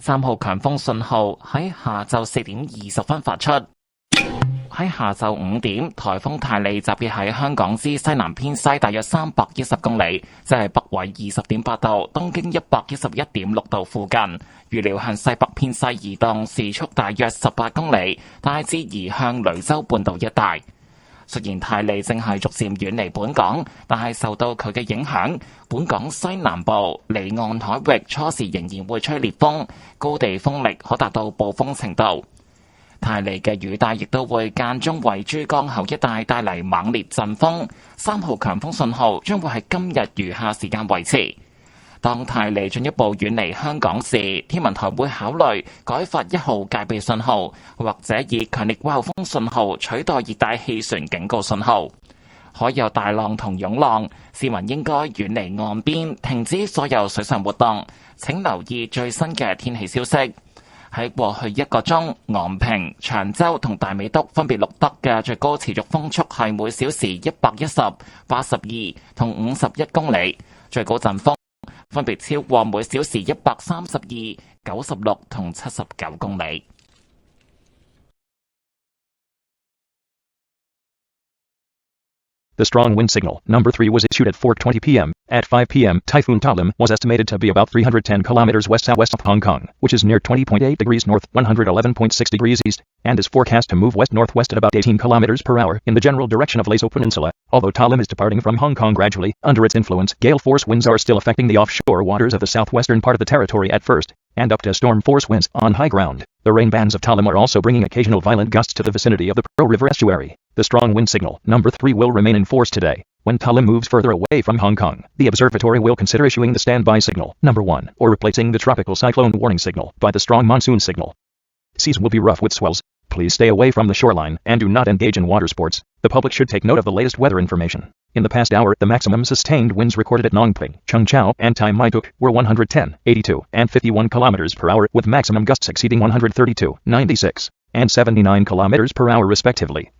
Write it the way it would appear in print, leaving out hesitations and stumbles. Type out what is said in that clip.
3號強風信號喺下晝4點20分發出。喺下晝5點，颱風泰利集結喺香港之西南偏西大約310公里，即係北緯20.8度、東經111.6度附近。預料向西北偏西移動，時速大約18公里，大致移向雷州半島一帶。雖然泰利正係逐漸遠離本港，但係受到佢嘅影響，本港西南部離岸海域初時仍然會吹烈風，高地風力可達到暴風程度。泰利嘅雨帶亦都會間中為珠江口一帶帶嚟猛烈陣風，3號強風信號將會喺今日餘下時間維持。當泰利進一步遠離香港時，天文台會考慮改發1號戒備信號，或者以強烈季候風信號取代熱帶氣旋警告信號。海有大浪同湧浪，市民應該遠離岸邊，停止所有水上活動。請留意最新嘅天氣消息。喺過去1個鐘，昂坪、長洲同大美督分別錄得嘅最高持續風速係每小時110、82同51公里，最高陣風分別超過每小時132、96同79公里。The strong wind signal, number 3, was issued at 4:20 p.m. At 5 p.m., Typhoon Talim was estimated to be about 310 kilometers west-southwest of Hong Kong, which is near 20.8 degrees north, 111.6 degrees east, and is forecast to move west-northwest at about 18 kilometers per hour in the general direction of Lezo Peninsula. Although Talim is departing from Hong Kong gradually, under its influence, gale-force winds are still affecting the offshore waters of the southwestern part of the territory at first, and up to storm-force winds on high ground. The rain bands of Talim are also bringing occasional violent gusts to the vicinity of the Pearl River estuary. The strong wind signal, number 3, will remain in force today. When Talim moves further away from Hong Kong, the observatory will consider issuing the standby signal, number 1, or replacing the tropical cyclone warning signal by the strong monsoon signal. Seas will be rough with swells. Please stay away from the shoreline and do not engage in water sports. The public should take note of the latest weather information. In the past hour, the maximum sustained winds recorded at Nongping, Chengchao, and Tai Mai Tuk were 110, 82, and 51 kilometers per hour, with maximum gusts exceeding 132, 96, and 79 kilometers per hour respectively.